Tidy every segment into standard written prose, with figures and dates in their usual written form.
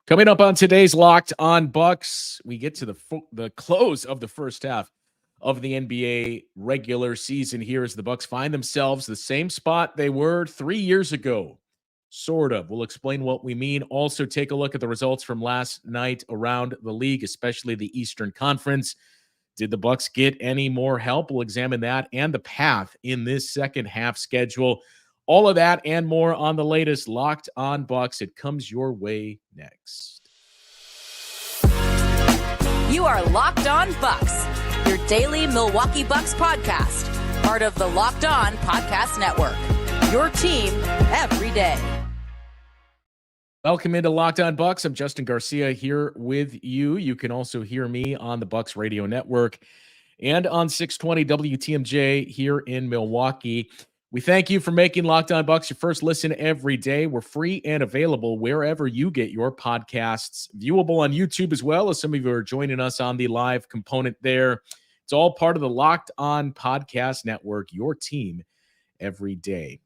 Coming up on today's Locked On Bucks, we get to the close of the first half of the NBA regular season here as the Bucks find themselves the same spot they were 3 years ago. Sort of. We'll explain what we mean. Also take a look at the results from last night around the league, especially the Eastern Conference. Did the Bucks get any more help? We'll examine that and the path in this second half schedule. All of that and more on the latest Locked On Bucks. It comes your way next. You are Locked On Bucks, your daily Milwaukee Bucks podcast, part of the Locked On Podcast Network, your team every day. Welcome into Locked On Bucks. I'm Justin Garcia here with you. You can also hear me on the Bucks Radio Network and on 620 WTMJ here in Milwaukee. We thank you for making Locked On Bucks your first listen every day. We're free and available wherever you get your podcasts, viewable on YouTube as well, as some of you are joining us on the live component there. It's all part of the Locked On Podcast Network, your team every day.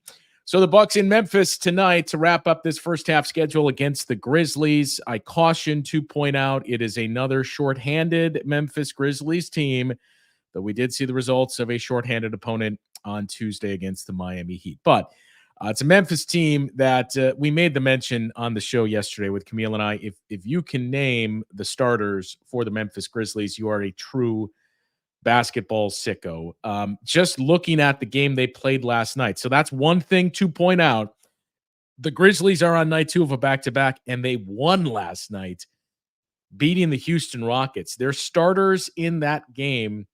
So the Bucks in Memphis tonight to wrap up this first half schedule against the Grizzlies. I caution to point out it is another shorthanded Memphis Grizzlies team, though we did see the results of a shorthanded opponent on Tuesday against the Miami Heat. But it's a Memphis team that we made the mention on the show yesterday with Camille and I. If you can name the starters for the Memphis Grizzlies, you are a true basketball sicko. Just looking at the game they played last night. So that's one thing to point out. The Grizzlies are on night 2 of a back-to-back, and they won last night, beating the Houston Rockets. Their starters in that game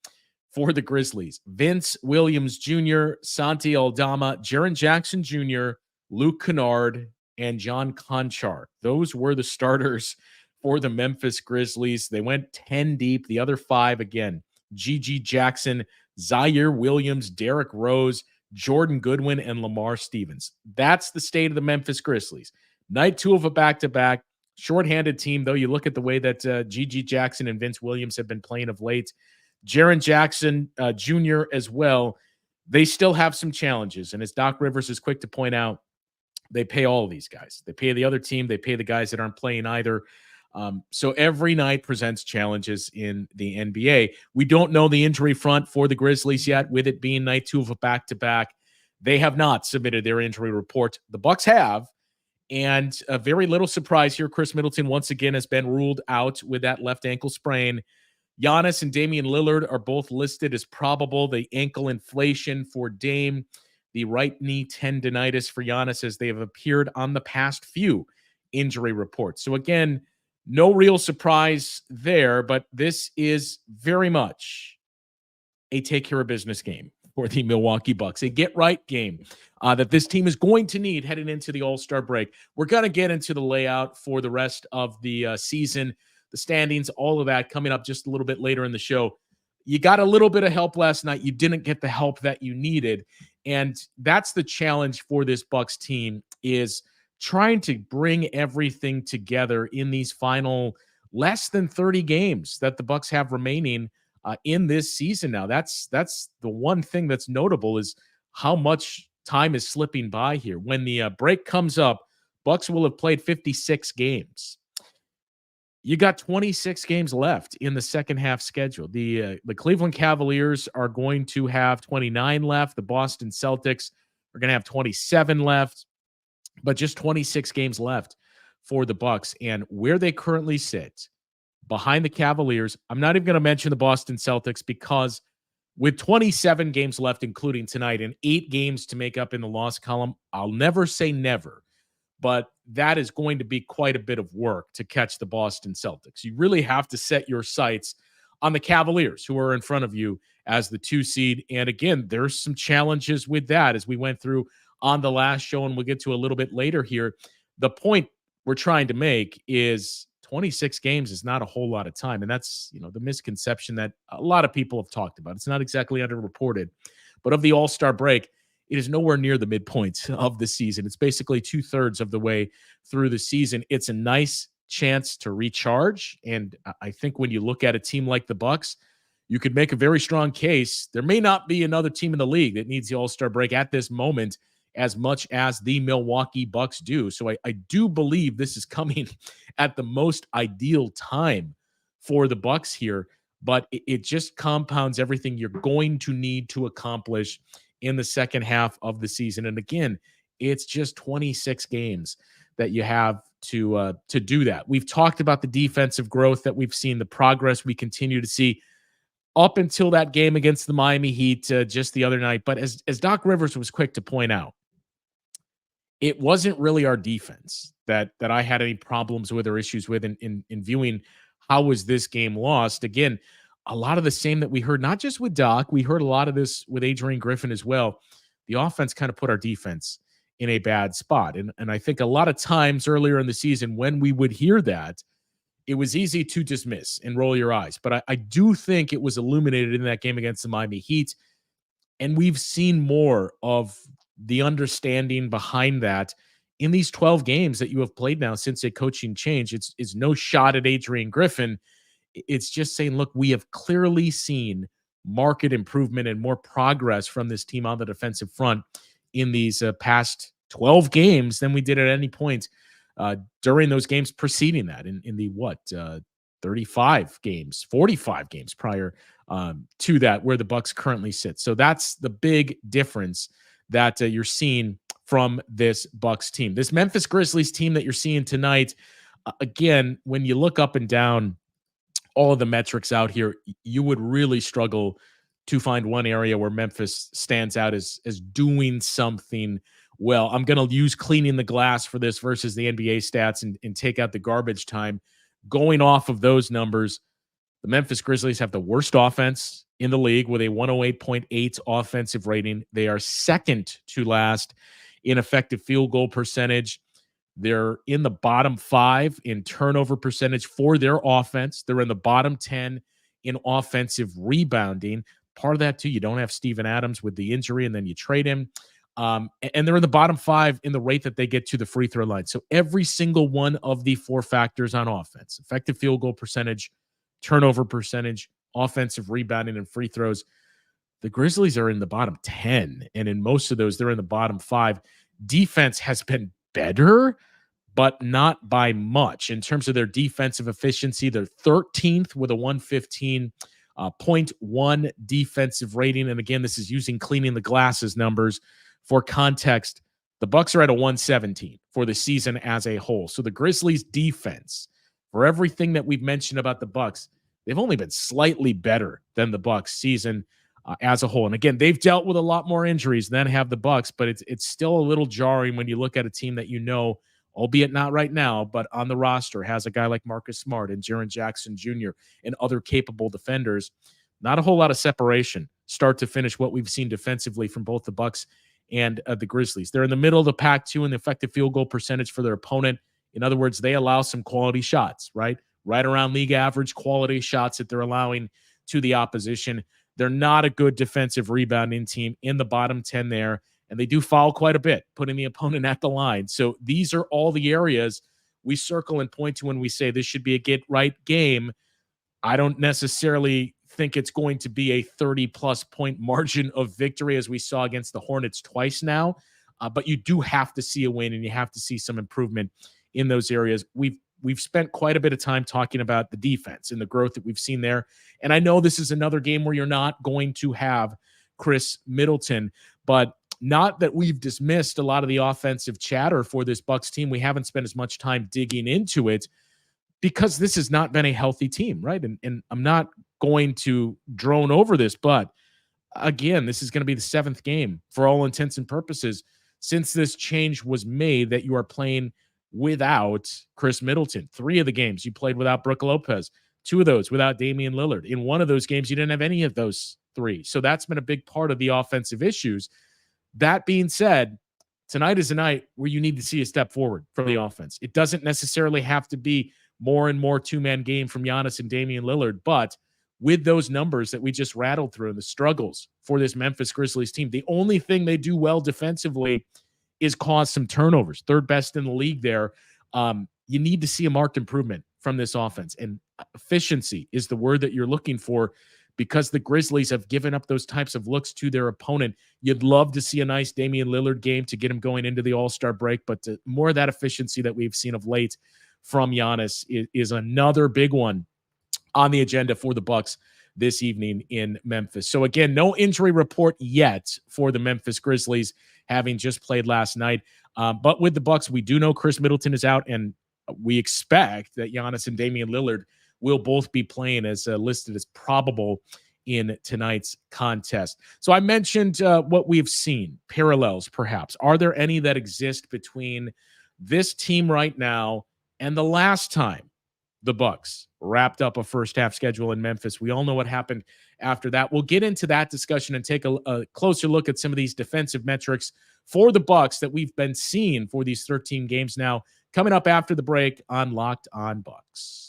for the Grizzlies: Vince Williams Jr., Santi Aldama, Jaren Jackson Jr., Luke Kennard, and John Konchar. Those were the starters for the Memphis Grizzlies. They went 10 deep. The other 5, again, G.G. Jackson, Zaire Williams, Derrick Rose, Jordan Goodwin, and Lamar Stevens. That's the state of the Memphis Grizzlies. Night 2 of a back-to-back, shorthanded team, though. You look at the way that G.G. Jackson and Vince Williams have been playing of late. Jaren Jackson Jr. as well. They still have some challenges. And as Doc Rivers is quick to point out, they pay all of these guys. They pay the other team. They pay the guys that aren't playing either. So every night presents challenges in the NBA. We don't know the injury front for the Grizzlies yet, with it being night 2 of a back-to-back. They have not submitted their injury report. The Bucks have. And a very little surprise here. Chris Middleton once again has been ruled out with that left ankle sprain. Giannis and Damian Lillard are both listed as probable. The ankle inflation for Dame, the right knee tendonitis for Giannis, as they have appeared on the past few injury reports. So again, no real surprise there, but this is very much a take care of business game for the Milwaukee Bucks, a get right game that this team is going to need heading into the All-Star break. We're going to get into the layout for the rest of the season, the standings, all of that coming up just a little bit later in the show. You got a little bit of help last night. You didn't get the help that you needed. And that's the challenge for this Bucks team, is trying to bring everything together in these final less than 30 games that the Bucks have remaining in this season now. That's the one thing that's notable, is how much time is slipping by here. When the break comes up, Bucks will have played 56 games. You got 26 games left in the second half schedule. The Cleveland Cavaliers are going to have 29 left. The Boston Celtics are going to have 27 left, but just 26 games left for the Bucks. And where they currently sit behind the Cavaliers, I'm not even going to mention the Boston Celtics, because with 27 games left, including tonight, and 8 games to make up in the loss column, I'll never say never, but that is going to be quite a bit of work to catch the Boston Celtics. You really have to set your sights on the Cavaliers, who are in front of you as the 2 seed. And again, there's some challenges with that, as we went through on the last show, and we'll get to a little bit later here. The point we're trying to make is 26 games is not a whole lot of time. And that's, the misconception that a lot of people have talked about. It's not exactly underreported, but of the All-Star break, it is nowhere near the midpoint of the season. It's basically 2/3 of the way through the season. It's a nice chance to recharge. And I think when you look at a team like the Bucks, you could make a very strong case. There may not be another team in the league that needs the All-Star break at this moment as much as the Milwaukee Bucks do. So I do believe this is coming at the most ideal time for the Bucks here, but it just compounds everything you're going to need to accomplish in the second half of the season. And again, it's just 26 games that you have to do that. We've talked about the defensive growth that we've seen, the progress we continue to see up until that game against the Miami Heat just the other night. But as Doc Rivers was quick to point out, it wasn't really our defense that I had any problems with or issues with in viewing how was this game lost. Again, a lot of the same that we heard, not just with Doc, we heard a lot of this with Adrian Griffin as well. The offense kind of put our defense in a bad spot. And I think a lot of times earlier in the season when we would hear that, it was easy to dismiss and roll your eyes. But I do think it was illuminated in that game against the Miami Heat. And we've seen more of the understanding behind that in these 12 games that you have played now since a coaching change. It's no shot at Adrian Griffin. It's just saying, look, we have clearly seen market improvement and more progress from this team on the defensive front in these past 12 games than we did at any point during those games preceding that in the 35 games, 45 games prior to that, where the Bucks currently sit. So that's the big difference that you're seeing from this Bucks team. This Memphis Grizzlies team that you're seeing tonight, again, when you look up and down all of the metrics out here, you would really struggle to find one area where Memphis stands out as doing something well. I'm going to use cleaning the glass for this versus the NBA stats and take out the garbage time. Going off of those numbers, the Memphis Grizzlies have the worst offense in the league with a 108.8 offensive rating. They are second to last in effective field goal percentage. They're in the bottom 5 in turnover percentage for their offense. They're in the bottom 10 in offensive rebounding. Part of that, too, you don't have Steven Adams with the injury, and then you trade him. And they're in the bottom 5 in the rate that they get to the free throw line. So every single one of the 4 factors on offense, effective field goal percentage, turnover percentage, offensive rebounding, and free throws, the Grizzlies are in the bottom 10. And in most of those, they're in the bottom 5. Defense has been better, but not by much. In terms of their defensive efficiency, they're 13th with a 115.1 defensive rating. And again, this is using cleaning the glasses numbers. For context, the Bucks are at a 117 for the season as a whole. So the Grizzlies defense, for everything that we've mentioned about the Bucks, they've only been slightly better than the Bucks season as a whole. And again, they've dealt with a lot more injuries than have the Bucks, but it's still a little jarring when you look at a team that you know, albeit not right now, but on the roster has a guy like Marcus Smart and Jaren Jackson Jr. and other capable defenders. Not a whole lot of separation start to finish what we've seen defensively from both the Bucks and the Grizzlies. They're in the middle of the pack too in the effective field goal percentage for their opponent. In other words, they allow some quality shots, right around league average quality shots that they're allowing to the opposition. They're not a good defensive rebounding team, in the bottom 10 there, and they do foul quite a bit, putting the opponent at the line. So these are all the areas we circle and point to when we say this should be a get-right game. I don't necessarily think it's going to be a 30-plus point margin of victory as we saw against the Hornets twice now, but you do have to see a win, and you have to see some improvement in those areas. We've spent quite a bit of time talking about the defense and the growth that we've seen there, and I know this is another game where you're not going to have Chris Middleton, but not that we've dismissed a lot of the offensive chatter for this Bucks team. We haven't spent as much time digging into it because this has not been a healthy team, right? And I'm not going to drone over this, but again, this is going to be the 7th game for all intents and purposes since this change was made that you are playing without Chris Middleton. 3 of the games you played without Brook Lopez, 2 of those without Damian Lillard. In one of those games, you didn't have any of those 3. So that's been a big part of the offensive issues. That being said, tonight is a night where you need to see a step forward from the offense. It doesn't necessarily have to be more and more 2-man game from Giannis and Damian Lillard, but with those numbers that we just rattled through and the struggles for this Memphis Grizzlies team, the only thing they do well defensively is cause some turnovers. 3rd best in the league there. You need to see a marked improvement from this offense, and efficiency is the word that you're looking for, because the Grizzlies have given up those types of looks to their opponent. You'd love to see a nice Damian Lillard game to get him going into the All-Star break, but more of that efficiency that we've seen of late from Giannis is another big one on the agenda for the Bucks this evening in Memphis. So again, no injury report yet for the Memphis Grizzlies, having just played last night. But with the Bucks, we do know Chris Middleton is out, and we expect that Giannis and Damian Lillard will both be playing as listed as probable in tonight's contest. So I mentioned what we've seen, parallels perhaps. Are there any that exist between this team right now and the last time the Bucks wrapped up a first half schedule in Memphis? We all know what happened after that. We'll get into that discussion and take a closer look at some of these defensive metrics for the Bucks that we've been seeing for these 13 games now, coming up after the break on Locked On Bucks.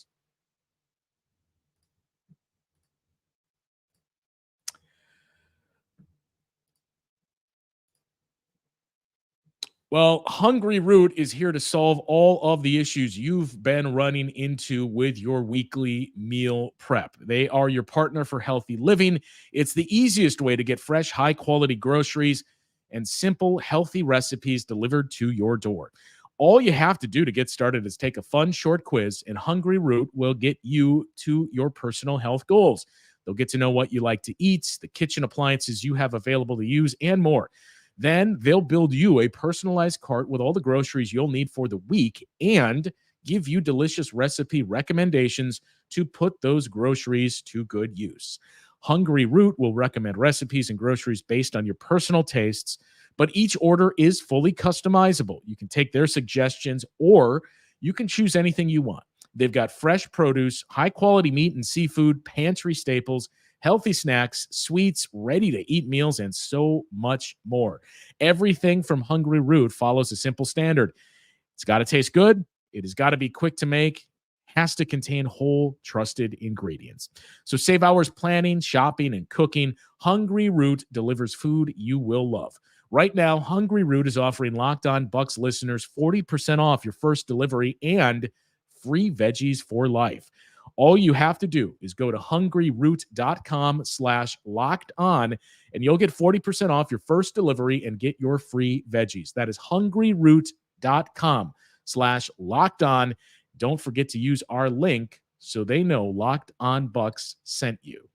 Well, Hungry Root is here to solve all of the issues you've been running into with your weekly meal prep. They are your partner for healthy living. It's the easiest way to get fresh, high-quality groceries and simple, healthy recipes delivered to your door. All you have to do to get started is take a fun, short quiz, and Hungry Root will get you to your personal health goals. They'll get to know what you like to eat, the kitchen appliances you have available to use, and more. Then they'll build you a personalized cart with all the groceries you'll need for the week and give you delicious recipe recommendations to put those groceries to good use. Hungry Root will recommend recipes and groceries based on your personal tastes, but each order is fully customizable. You can take their suggestions or you can choose anything you want. They've got fresh produce, high-quality meat and seafood, pantry staples, healthy snacks, sweets, ready-to-eat meals, and so much more. Everything from Hungry Root follows a simple standard. It's got to taste good. It has got to be quick to make. Has to contain whole, trusted ingredients. So save hours planning, shopping, and cooking. Hungry Root delivers food you will love. Right now, Hungry Root is offering Locked On Bucks listeners 40% off your first delivery and free veggies for life. All you have to do is go to hungryroot.com/lockedon, and you'll get 40% off your first delivery and get your free veggies. That is hungryroot.com/lockedon. Don't forget to use our link so they know Locked On Bucks sent you.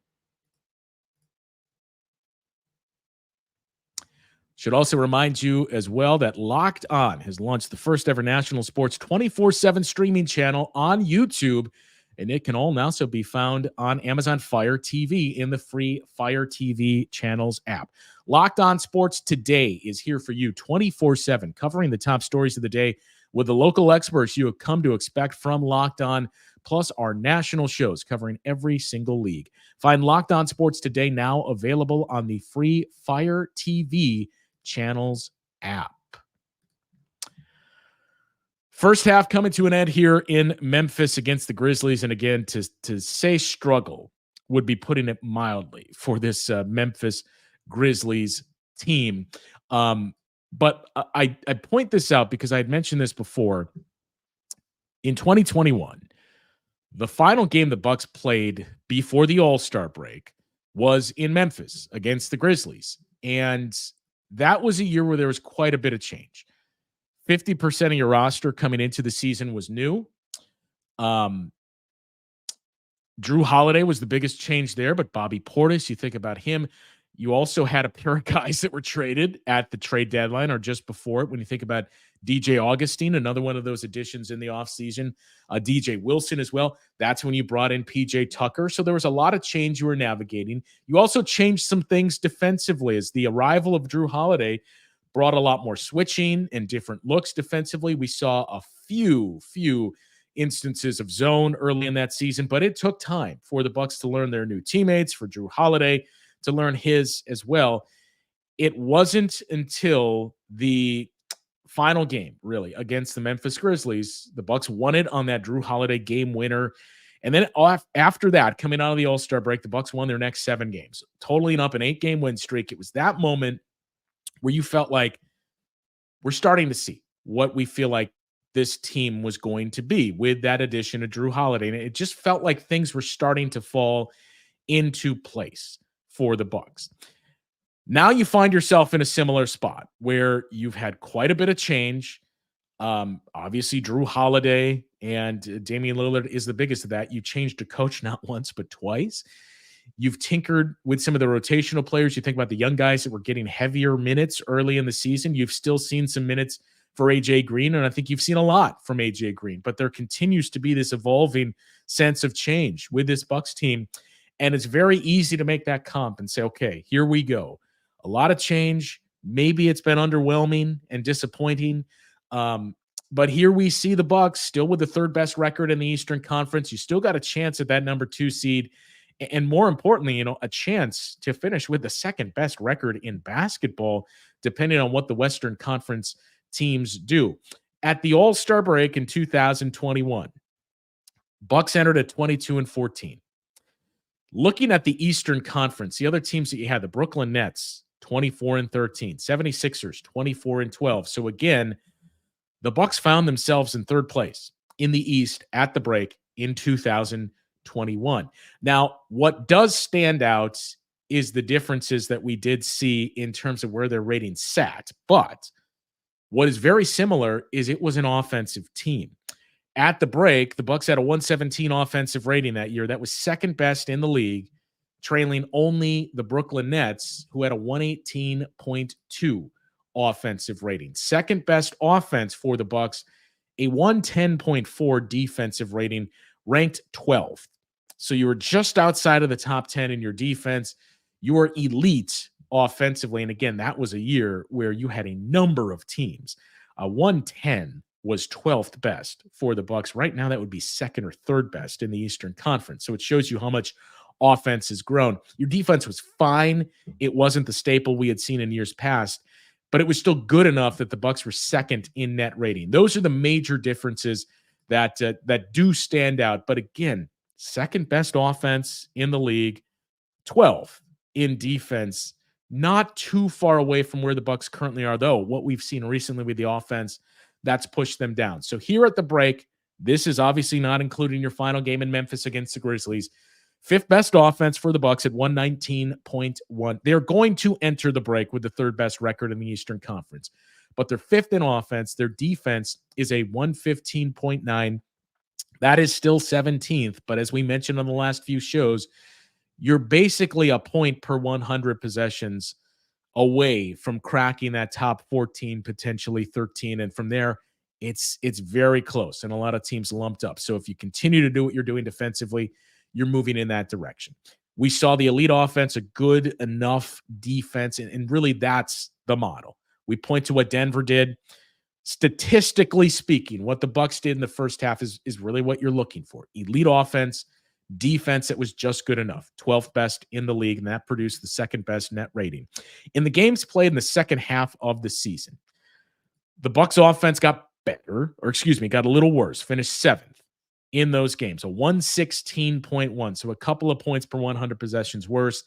Should also remind you as well that Locked On has launched the first ever national sports 24/7 streaming channel on YouTube, and it can all also be found on Amazon Fire TV in the free Fire TV channels app. Locked On Sports Today is here for you 24/7, covering the top stories of the day with the local experts you have come to expect from Locked On, plus our national shows covering every single league. Find Locked On Sports Today now available on the free Fire TV channels app. First half coming to an end here in Memphis against the Grizzlies. And again, to say struggle would be putting it mildly for this Memphis Grizzlies team. But I point this out because I had mentioned this before. In 2021, the final game the Bucks played before the All-Star break was in Memphis against the Grizzlies. And that was a year where there was quite a bit of change. 50% of your roster coming into the season was new. Drew Holiday was the biggest change there, but Bobby Portis, you think about him. You also had a pair of guys that were traded at the trade deadline or just before it. When you think about DJ Augustine, another one of those additions in the offseason, DJ Wilson as well. That's when you brought in PJ Tucker. So there was a lot of change you were navigating. You also changed some things defensively as the arrival of Drew Holiday brought a lot more switching and different looks defensively. We saw a few instances of zone early in that season, but it took time for the Bucks to learn their new teammates, for Drew Holiday to learn his as well. It wasn't until the final game, really, against the Memphis Grizzlies, the Bucks won it on that Drew Holiday game winner. And then after that, coming out of the All-Star break, the Bucks won their next 7 games, totaling up an 8-game win streak. It was that moment where you felt like we're starting to see what we feel like this team was going to be with that addition of Drew Holiday. And it just felt like things were starting to fall into place for the Bucks. Now you find yourself in a similar spot where you've had quite a bit of change. Obviously, Drew Holiday and Damian Lillard is the biggest of that. You changed a coach not once, but twice. You've tinkered with some of the rotational players. You think about the young guys that were getting heavier minutes early in the season. You've still seen some minutes for AJ Green, and I think you've seen a lot from AJ Green, but there continues to be this evolving sense of change with this Bucks team. And it's very easy to make that comp and say, okay, here we go. A lot of change. Maybe it's been underwhelming and disappointing. But here we see the Bucks still with the third best record in the Eastern Conference. You still got a chance at that number 2 seed. And more importantly, a chance to finish with the second best record in basketball, depending on what the Western Conference teams do. At the All-Star break in 2021, Bucks entered at 22-14. Looking at the Eastern Conference, the other teams that you had, the Brooklyn Nets, 24-13, 76ers, 24-12. So again, the Bucks found themselves in third place in the East at the break in 2021. Now, what does stand out is the differences that we did see in terms of where their ratings sat. But what is very similar is it was an offensive team. At the break, the Bucks had a 117 offensive rating that year. That was second best in the league, trailing only the Brooklyn Nets, who had a 118.2 offensive rating. Second best offense for the Bucks, a 110.4 defensive rating, ranked 12th. So you were just outside of the top 10 in your defense. You were elite offensively. And again, that was a year where you had a number of teams. 110 was 12th best for the Bucks. Right now, that would be second or third best in the Eastern Conference. So it shows you how much offense has grown. Your defense was fine. It wasn't the staple we had seen in years past, but it was still good enough that the Bucks were second in net rating. Those are the major differences that do stand out. But again, second best offense in the league, 12th in defense. Not too far away from where the Bucks currently are, though. What we've seen recently with the offense, that's pushed them down. So here at the break, this is obviously not including your final game in Memphis against the Grizzlies. Fifth best offense for the Bucks at 119.1. They're going to enter the break with the third best record in the Eastern Conference, but they're fifth in offense. Their defense is a 115.9. That is still 17th, but as we mentioned on the last few shows, you're basically a point per 100 possessions away from cracking that top 14, potentially 13. And from there, it's very close. And a lot of teams lumped up. So if you continue to do what you're doing defensively, you're moving in that direction. We saw the elite offense, a good enough defense. And really that's the model. We point to what Denver did. Statistically speaking, what the Bucks did in the first half is really what you're looking for. Elite offense, defense that was just good enough, 12th best in the league, and that produced the second best net rating. In the games played in the second half of the season, the Bucks offense got better, got a little worse, finished 7th in those games, a 116.1, so a couple of points per 100 possessions worse.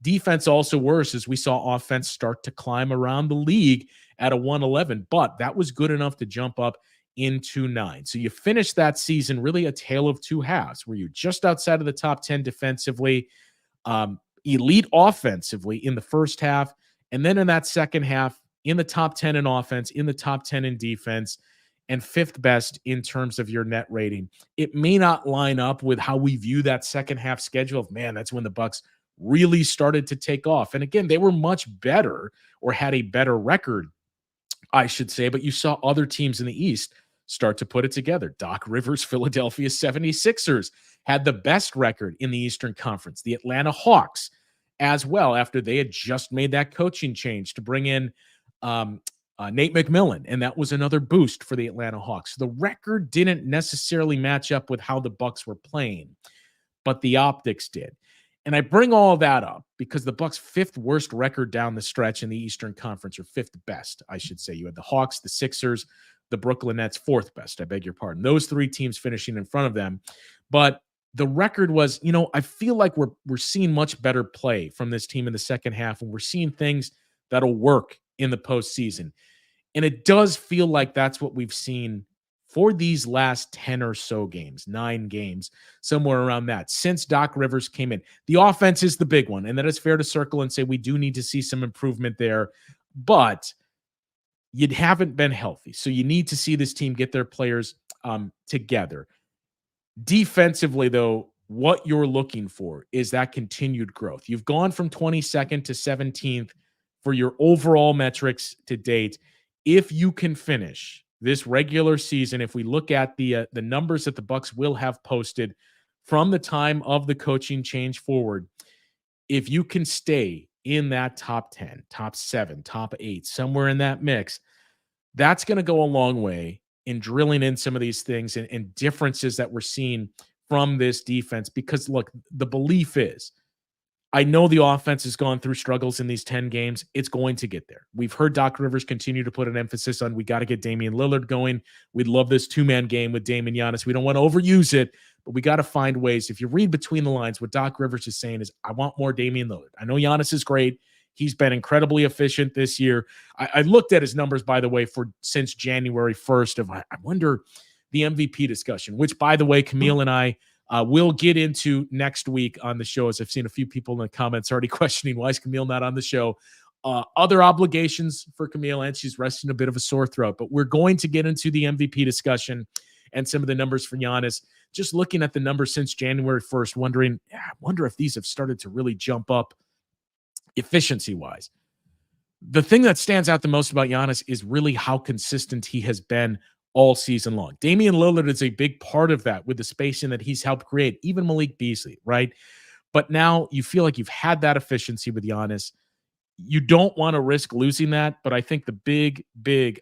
Defense also worse as we saw offense start to climb around the league at a 111, but that was good enough to jump up into 9. So you finished that season really a tale of two halves where you're just outside of the top 10 defensively, elite offensively in the first half, and then in that second half in the top 10 in offense, in the top 10 in defense, and fifth best in terms of your net rating. It may not line up with how we view that second half schedule of, man, that's when the Bucks really started to take off. And again, they were much better or had a better record, I should say, but you saw other teams in the East start to put it together. Doc Rivers' Philadelphia 76ers had the best record in the Eastern Conference. The Atlanta Hawks as well, after they had just made that coaching change to bring in Nate McMillan, and that was another boost for the Atlanta Hawks. The record didn't necessarily match up with how the Bucks were playing, but the optics did. And I bring all that up because the Bucks' fifth worst record down the stretch in the Eastern Conference, or fifth best, I should say. You had the Hawks, the Sixers, the Brooklyn Nets, fourth best, I beg your pardon. Those three teams finishing in front of them. But the record was, I feel like we're seeing much better play from this team in the second half, and we're seeing things that'll work in the postseason. And it does feel like that's what we've seen for these last 10 or so games, 9 games, somewhere around that, since Doc Rivers came in. The offense is the big one, and that is fair to circle and say we do need to see some improvement there, but you haven't been healthy. So you need to see this team get their players together. Defensively, though, what you're looking for is that continued growth. You've gone from 22nd to 17th for your overall metrics to date. If you can finish this regular season, if we look at the numbers that the Bucks will have posted from the time of the coaching change forward, if you can stay in that top 10, top 7, top 8, somewhere in that mix, that's going to go a long way in drilling in some of these things and differences that we're seeing from this defense. Because look, the belief is, I know the offense has gone through struggles in these 10 games. It's going to get there. We've heard Doc Rivers continue to put an emphasis on, we got to get Damian Lillard going. We'd love this two-man game with Dame and Giannis. We don't want to overuse it, but we got to find ways. If you read between the lines, what Doc Rivers is saying is, I want more Damian Lillard. I know Giannis is great. He's been incredibly efficient this year. I looked at his numbers, by the way, for since January 1st. I wonder the MVP discussion, which, by the way, Camille and I will get into next week on the show, as I've seen a few people in the comments already questioning, why is Camille not on the show? Other obligations for Camille, and she's resting a bit of a sore throat. But we're going to get into the MVP discussion and some of the numbers for Giannis. Just looking at the numbers since January 1st, wondering, I wonder if these have started to really jump up efficiency-wise. The thing that stands out the most about Giannis is really how consistent he has been all season long. Damian Lillard is a big part of that with the spacing that he's helped create, even Malik Beasley, right? But now you feel like you've had that efficiency with Giannis. You don't want to risk losing that, but I think the big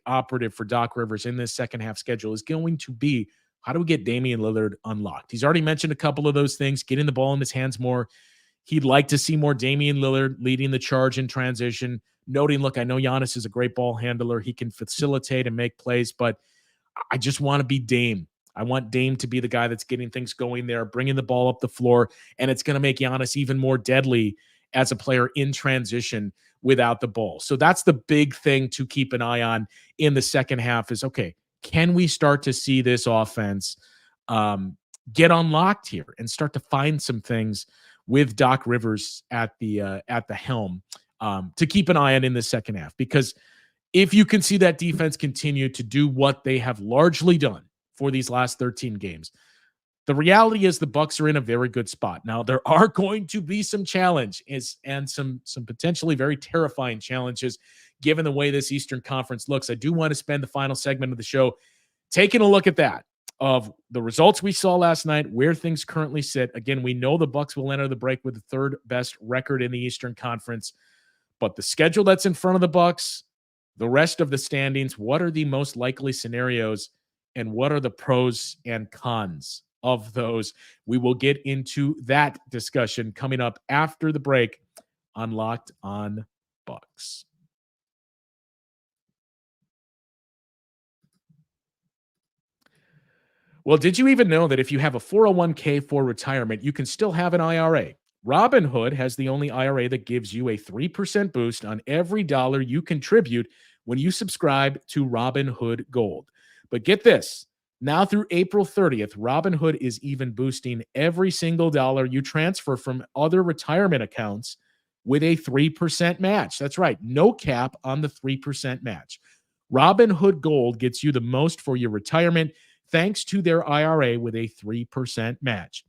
operative for Doc Rivers in this second half schedule is going to be, how do we get Damian Lillard unlocked? He's already mentioned a couple of those things, getting the ball in his hands more. He'd like to see more Damian Lillard leading the charge in transition, noting, look, I know Giannis is a great ball handler. He can facilitate and make plays, but I just want to be Dame. I want Dame to be the guy that's getting things going there, bringing the ball up the floor, and it's going to make Giannis even more deadly as a player in transition without the ball. So that's the big thing to keep an eye on in the second half is, okay, can we start to see this offense get unlocked here and start to find some things with Doc Rivers at the helm to keep an eye on in the second half? Because if you can see that defense continue to do what they have largely done for these last 13 games, the reality is the Bucks are in a very good spot. Now, there are going to be some challenges and some potentially very terrifying challenges given the way this Eastern Conference looks. I do want to spend the final segment of the show taking a look at that, of the results we saw last night, where things currently sit. Again, we know the Bucks will enter the break with the third best record in the Eastern Conference, but the schedule that's in front of the Bucks, the rest of the standings, what are the most likely scenarios and what are the pros and cons of those? We will get into that discussion coming up after the break on Locked On Bucks. Well, did you even know that if you have a 401k for retirement, you can still have an IRA? Robinhood has the only IRA that gives you a 3% boost on every dollar you contribute when you subscribe to Robinhood Gold. But get this, now through April 30th, Robinhood is even boosting every single dollar you transfer from other retirement accounts with a 3% match. That's right, no cap on the 3% match. Robinhood Gold gets you the most for your retirement thanks to their IRA with a 3% match.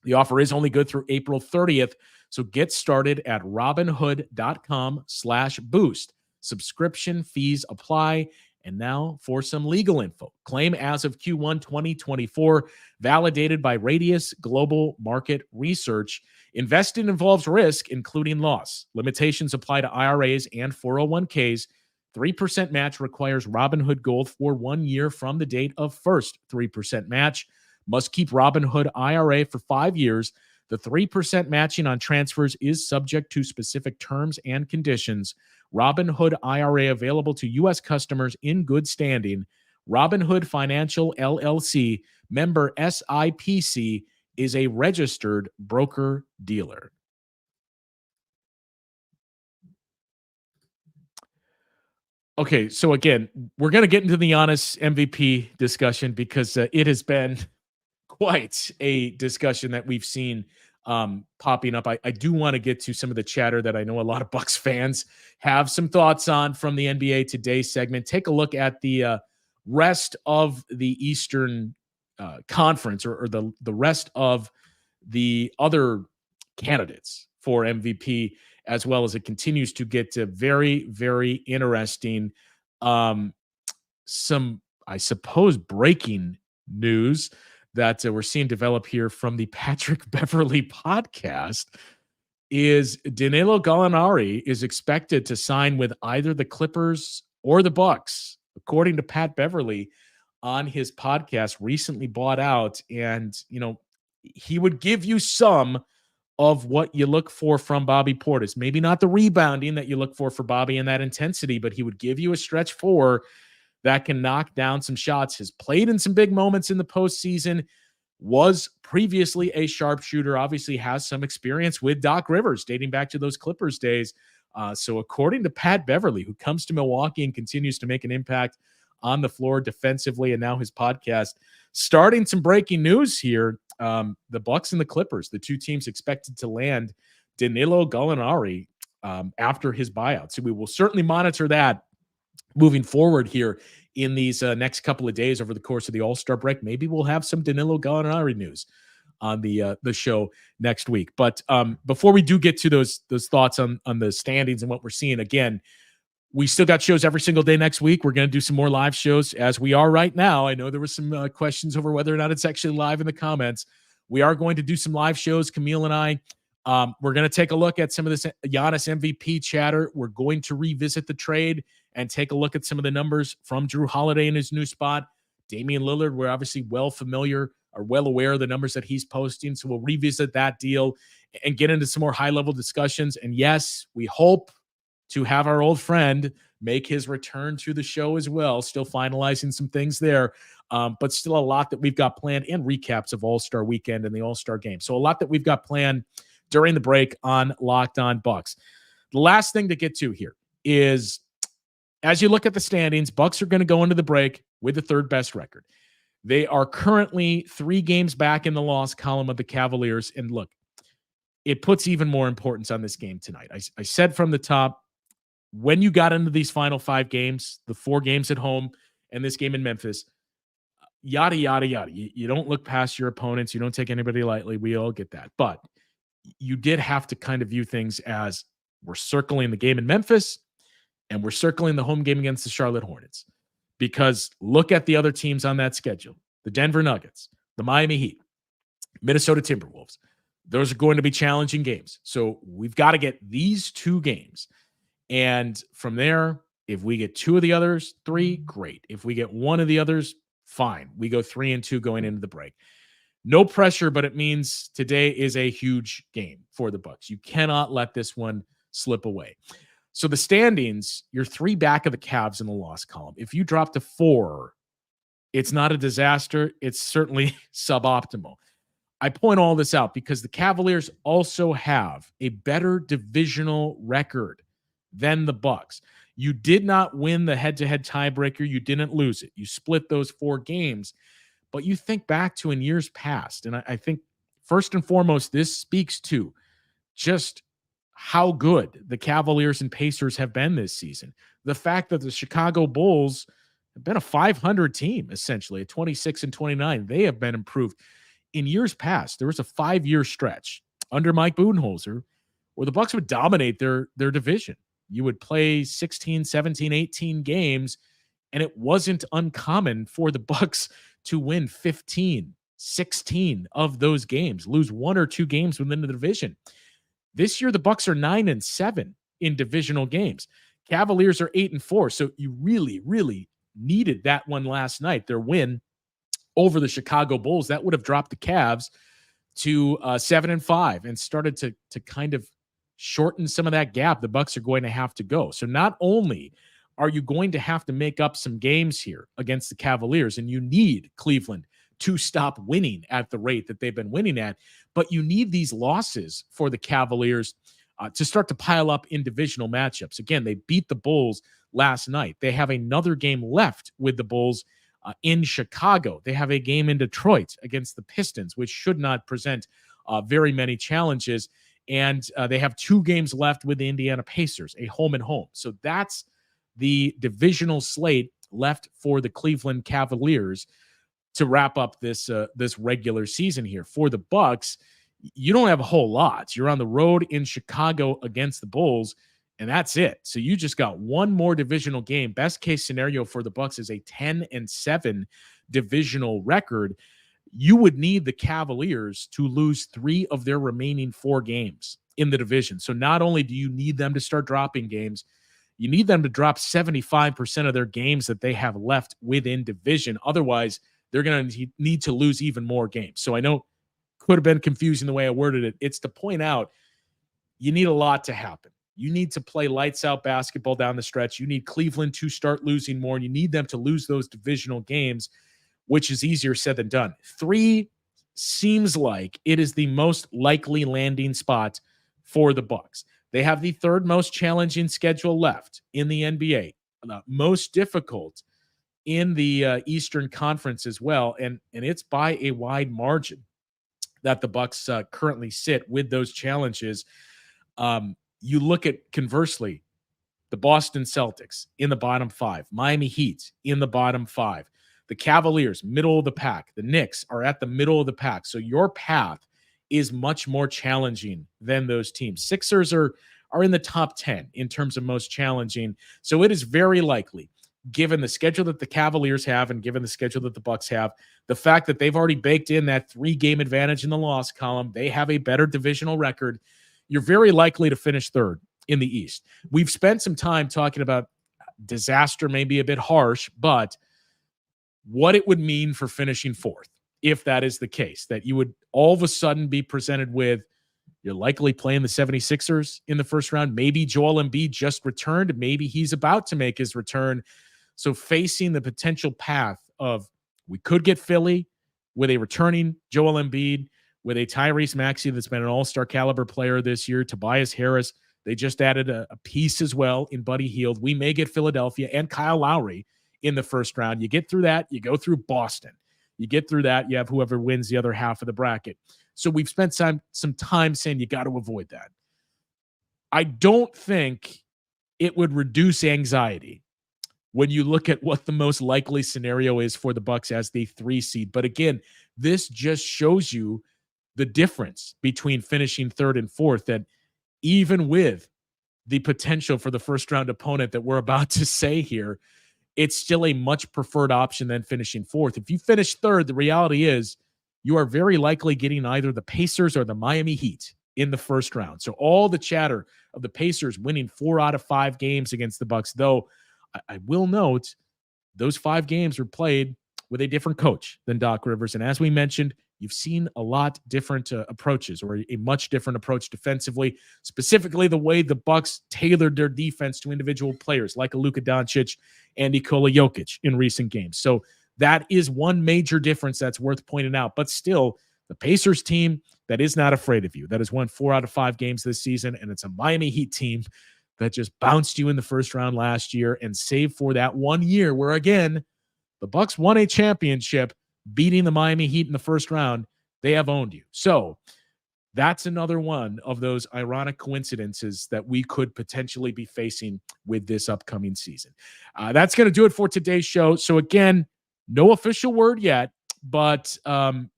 The offer is only good through April 30th, so get started at robinhood.com/boost. Subscription fees apply. And now for some legal info. Claim as of Q1 2024, validated by Radius Global Market Research. Investing involves risk, including loss. Limitations apply to IRAs and 401ks. 3% match requires Robinhood Gold for 1 year from the date of first 3% match. Must keep Robinhood IRA for 5 years. The 3% matching on transfers is subject to specific terms and conditions. Robinhood IRA available to U.S. customers in good standing. Robinhood Financial LLC, member SIPC, is a registered broker-dealer. Okay, so again, we're going to get into the Giannis MVP discussion because it has been quite a discussion that we've seen popping up. I do want to get to some of the chatter that I know a lot of Bucks fans have some thoughts on from the NBA Today segment. Take a look at the rest of the Eastern Conference or the rest of the other candidates for MVP, as well as it continues to get to very, very interesting. Um, some, I suppose, breaking news that we're seeing develop here from the Patrick Beverley podcast is Danilo Gallinari is expected to sign with either the Clippers or the Bucks, according to Pat Beverley on his podcast, recently bought out. And, he would give you some of what you look for from Bobby Portis. Maybe not the rebounding that you look for Bobby and that intensity, but he would give you a stretch four that can knock down some shots, has played in some big moments in the postseason, was previously a sharpshooter, obviously has some experience with Doc Rivers dating back to those Clippers days. So according to Pat Beverley, who comes to Milwaukee and continues to make an impact on the floor defensively, and now his podcast, starting some breaking news here. The Bucks and the Clippers, the two teams expected to land Danilo Gallinari after his buyout. So we will certainly monitor that moving forward here in these next couple of days over the course of the All-Star break. Maybe we'll have some Danilo Gallinari news on the show next week. But before we do get to those thoughts on the standings and what we're seeing, again, we still got shows every single day next week. We're going to do some more live shows as we are right now. I know there were some questions over whether or not it's actually live in the comments. We are going to do some live shows, Camille and I. We're going to take a look at some of this Giannis MVP chatter. We're going to revisit the trade and take a look at some of the numbers from Drew Holiday in his new spot. Damian Lillard, we're obviously well aware of the numbers that he's posting. So we'll revisit that deal and get into some more high-level discussions. And yes, we hope to have our old friend make his return to the show as well. Still finalizing some things there, but still a lot that we've got planned, and recaps of All-Star Weekend and the All-Star Game. So a lot that we've got planned during the break on Locked On Bucks. The last thing to get to here is, as you look at the standings, Bucks are going to go into the break with the third best record. They are currently 3 games back in the loss column of the Cavaliers. And look, it puts even more importance on this game tonight. I said from the top, when you got into these final 5 games, the 4 games at home and this game in Memphis, yada, yada, yada. You don't look past your opponents. You don't take anybody lightly. We all get that. But you did have to kind of view things as, we're circling the game in Memphis and we're circling the home game against the Charlotte Hornets. Because look at the other teams on that schedule. The Denver Nuggets, the Miami Heat, Minnesota Timberwolves. Those are going to be challenging games. So we've got to get these 2 games. And from there, if we get 2 of the others, 3, great. If we get 1 of the others, fine. We go 3-2 going into the break. No pressure, but it means today is a huge game for the Bucks. You cannot let this one slip away. So the standings, you're 3 back of the Cavs in the loss column. If you drop to 4, it's not a disaster. It's certainly suboptimal. I point all this out because the Cavaliers also have a better divisional record than the Bucks. You did not win the head-to-head tiebreaker. You didn't lose it. You split those 4 games. But you think back to in years past, and I think first and foremost, this speaks to just how good the Cavaliers and Pacers have been this season. The fact that the Chicago Bulls have been a 500 team, essentially, at 26-29. They have been improved. In years past, there was a 5-year stretch under Mike Budenholzer where the Bucks would dominate their division. You would play 16, 17, 18 games, and it wasn't uncommon for the Bucks to win 15, 16 of those games, lose 1 or 2 games within the division. This year, the Bucks are 9-7 in divisional games. Cavaliers are 8-4. So you really, really needed that one last night. Their win over the Chicago Bulls, that would have dropped the Cavs to 7-5 and started to kind of shorten some of that gap the Bucks are going to have to go. So not only are you going to have to make up some games here against the Cavaliers, and you need Cleveland to stop winning at the rate that they've been winning at, but you need these losses for the Cavaliers to start to pile up in divisional matchups. Again, they beat the Bulls last night. They have another game left with the Bulls in Chicago. They have a game in Detroit against the Pistons, which should not present very many challenges. And they have 2 games left with the Indiana Pacers, a home and home. So that's the divisional slate left for the Cleveland Cavaliers to wrap up this regular season here. For the Bucks, you don't have a whole lot. You're on the road in Chicago against the Bulls, and that's it. So you just got one more divisional game. Best case scenario for the Bucks is a 10-7 divisional record. You would need the Cavaliers to lose 3 of their remaining 4 games in the division. So not only do you need them to start dropping games, you need them to drop 75% of their games that they have left within division. Otherwise, they're going to need to lose even more games. So I know could have been confusing the way I worded it. It's to point out you need a lot to happen. You need to play lights out basketball down the stretch. You need Cleveland to start losing more. And you need them to lose those divisional games, which is easier said than done. 3 seems like it is the most likely landing spot for the Bucks. They have the 3rd most challenging schedule left in the NBA, most difficult in the Eastern Conference as well, and it's by a wide margin that the Bucks currently sit with those challenges. You look at, conversely, the Boston Celtics in the bottom 5, Miami Heat in the bottom 5, the Cavaliers, middle of the pack, the Knicks are at the middle of the pack. So your path is much more challenging than those teams. Sixers are in the top 10 in terms of most challenging. So it is very likely, given the schedule that the Cavaliers have and given the schedule that the Bucks have, the fact that they've already baked in that 3-game advantage in the loss column, they have a better divisional record, you're very likely to finish 3rd in the East. We've spent some time talking about disaster, maybe a bit harsh, but what it would mean for finishing 4th, if that is the case, that you would all of a sudden be presented with, you're likely playing the 76ers in the first round. Maybe Joel Embiid just returned. Maybe he's about to make his return. So facing the potential path of, we could get Philly with a returning Joel Embiid, with a Tyrese Maxey that's been an all-star caliber player this year, Tobias Harris. They just added a piece as well in Buddy Hield. We may get Philadelphia and Kyle Lowry in the first round. You get through that, you go through Boston. You get through that, you have whoever wins the other half of the bracket. So we've spent some time saying you got to avoid that. I don't think it would reduce anxiety when you look at what the most likely scenario is for the Bucks as the 3 seed. But again, this just shows you the difference between finishing 3rd and 4th, that even with the potential for the first round opponent that we're about to say here, it's still a much preferred option than finishing 4th. If you finish 3rd, the reality is you are very likely getting either the Pacers or the Miami Heat in the first round. So all the chatter of the Pacers winning 4 out of 5 games against the Bucks, though I will note those 5 games were played with a different coach than Doc Rivers. And as we mentioned, you've seen a lot different approaches, or a much different approach defensively, specifically the way the Bucks tailored their defense to individual players like a Luka Doncic and Nikola Jokic in recent games. So that is one major difference that's worth pointing out. But still, the Pacers team that is not afraid of you, that has won 4 out of 5 games this season, and it's a Miami Heat team that just bounced you in the first round last year, and save for that 1 year where, again, the Bucks won a championship, beating the Miami Heat in the first round. They have owned you. So that's another one of those ironic coincidences that we could potentially be facing with this upcoming season. That's going to do it for today's show. So again, no official word yet, but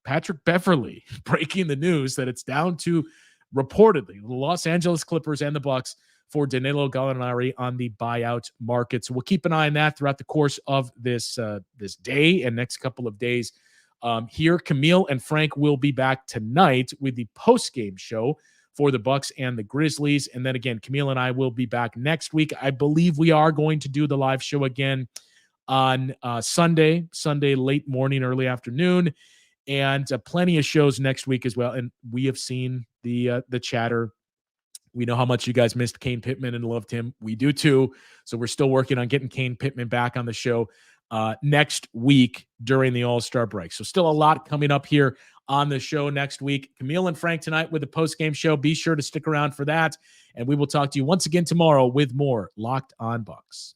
Patrick Beverley breaking the news that it's down to, reportedly, the Los Angeles Clippers and the Bucks for Danilo Gallinari on the buyout market. So we'll keep an eye on that throughout the course of this day and next couple of days. Here, Camille and Frank will be back tonight with the post-game show for the Bucks and the Grizzlies. And then again, Camille and I will be back next week. I believe we are going to do the live show again on Sunday late morning, early afternoon, and plenty of shows next week as well. And we have seen the chatter. We know how much you guys missed Kane Pittman and loved him. We do too. So we're still working on getting Kane Pittman back on the show next week during the All-Star break. So still a lot coming up here on the show next week. Camille and Frank tonight with the post-game show. Be sure to stick around for that. And we will talk to you once again tomorrow with more Locked On Bucks.